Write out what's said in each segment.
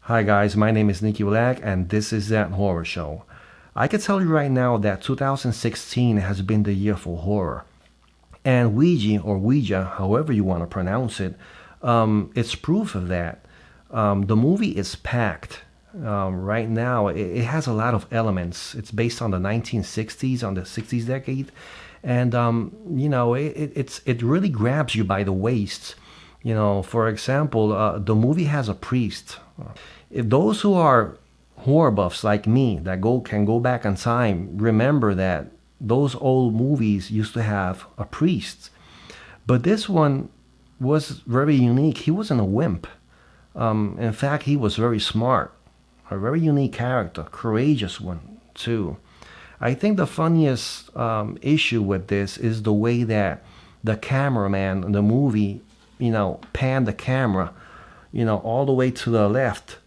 Hi guys, my name is Nicky Black and this is That Horror Show. I can tell you right now that 2016 has been the year for horror. And Ouija, however you want to pronounce it, it's proof of that. The movie is packed. Right now, it has a lot of elements. It's based on the 1960s, on the 60s decade. And, it really grabs you by the waist. For example, the movie has a priest. If those who are horror buffs like me that can go back in time remember that those old movies used to have a priest, but this one was very unique. He wasn't a wimp. In fact, he was very smart, a very unique character, courageous one too. I think the funniest issue with this is the way that the cameraman in the movie, panned the camera, all the way to the left.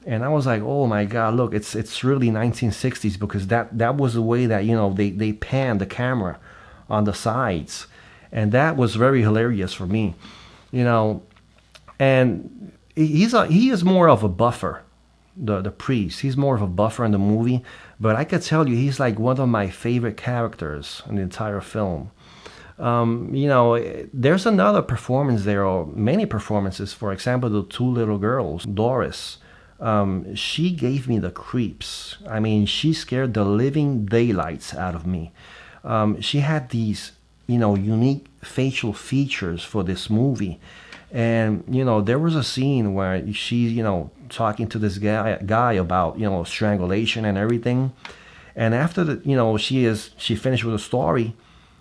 And I was like, oh my God, look, it's really 1960s because that was the way that, they panned the camera on the sides. And that was very hilarious for me, and he is more of a buffer, the priest. He's more of a buffer in the movie, but I could tell you he's like one of my favorite characters in the entire film. There's another performance there, or many performances. For example, the two little girls, Doris. She gave me the creeps. I mean, she scared the living daylights out of me. She had these, unique facial features for this movie. And, there was a scene where she's, talking to this guy about, strangulation and everything. And after she finished with the story,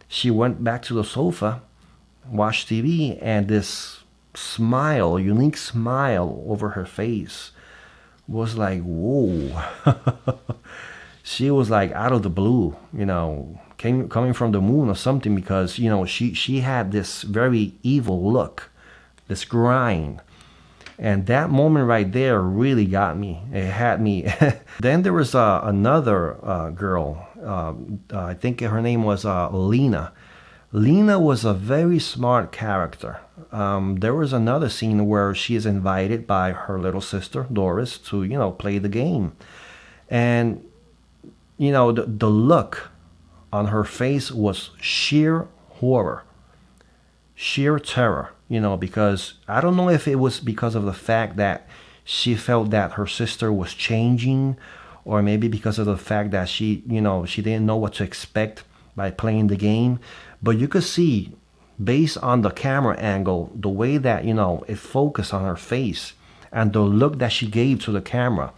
she went back to the sofa, watched TV, and this smile, unique smile over her face was like, whoa. She was like out of the blue, coming from the moon or something, because, she had this very evil look, this grind. And that moment right there really got me. It had me. Then there was another girl. I think her name was Lena. Lena was a very smart character. There was another scene where she is invited by her little sister, Doris, to, play the game. And, the look on her face was sheer horror, sheer terror, because I don't know if it was because of the fact that she felt that her sister was changing, or maybe because of the fact that she didn't know what to expect by playing the game. But you could see, based on the camera angle, the way that, it focused on her face and the look that she gave to the camera.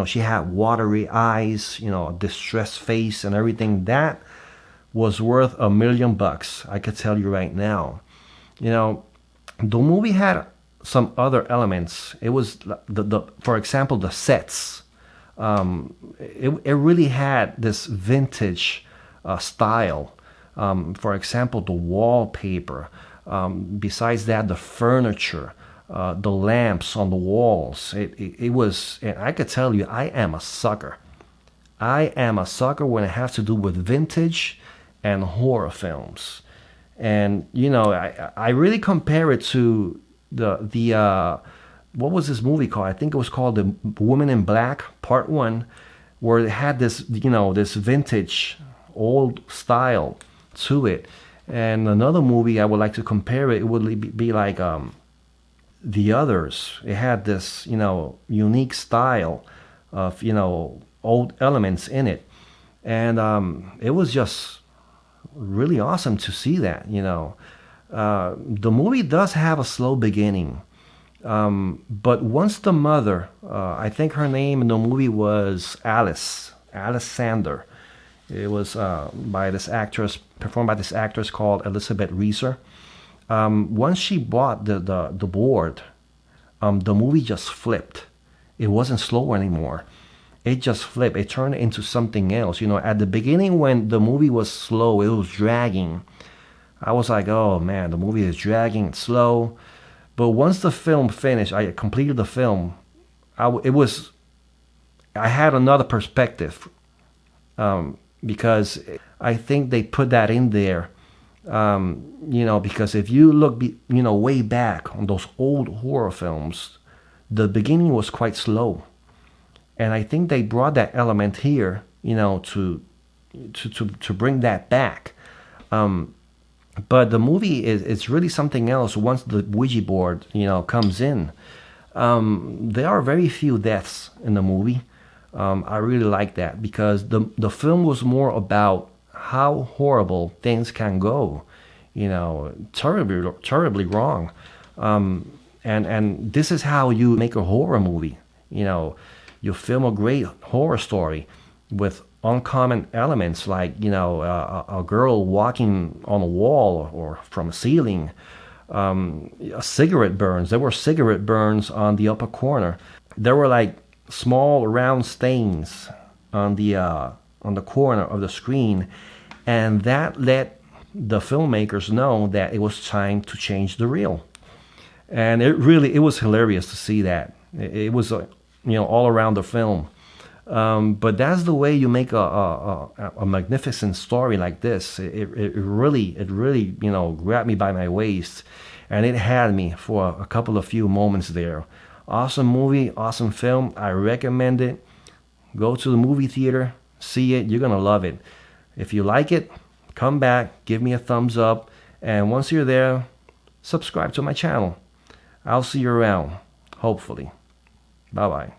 She had watery eyes, a distressed face and everything. That was worth $1 million, I could tell you right now. The movie had some other elements. It was for example, the sets. It really had this vintage style. For example, the wallpaper. Besides that, the furniture, the lamps on the walls. It was, and I could tell you, I am a sucker. I am a sucker when it has to do with vintage and horror films. And I really compare it to the what was this movie called? I think it was called The Woman in Black Part 1, where it had this this vintage old style to it. And another movie I would like to compare it would be like The Others. It had this unique style of old elements in it, and it was just really awesome to see that. The movie does have a slow beginning, but once the mother, I think her name in the movie was Alice Sander. It was performed by this actress called Elizabeth Reeser. Once she bought the board, the movie just flipped. It wasn't slow anymore. It just flipped. It turned into something else. At the beginning, when the movie was slow, it was dragging. I was like, oh man, the movie is dragging, it's slow. But once the film finished, I completed the film. I had another perspective, because I think they put that in there. Because if you look, way back on those old horror films, the beginning was quite slow. And I think they brought that element here, to bring that back. But the movie is really something else once the Ouija board, comes in. There are very few deaths in the movie. I really like that because the film was more about how horrible things can go, terribly wrong. And this is how you make a horror movie. You film a great horror story with uncommon elements like a girl walking on a wall or from a ceiling. Cigarette burns. There were cigarette burns on the upper corner. There were like small round stains on the corner of the screen, and that let the filmmakers know that it was time to change the reel. And it was hilarious to see that. It was all around the film. But that's the way you make a magnificent story like this. It really grabbed me by my waist, and it had me for a couple of few moments there. Awesome movie, awesome film. I recommend it. Go to the movie theater, see it. You're gonna love it. If you like it, come back, give me a thumbs up, and once you're there, subscribe to my channel. I'll see you around, hopefully. Bye-bye.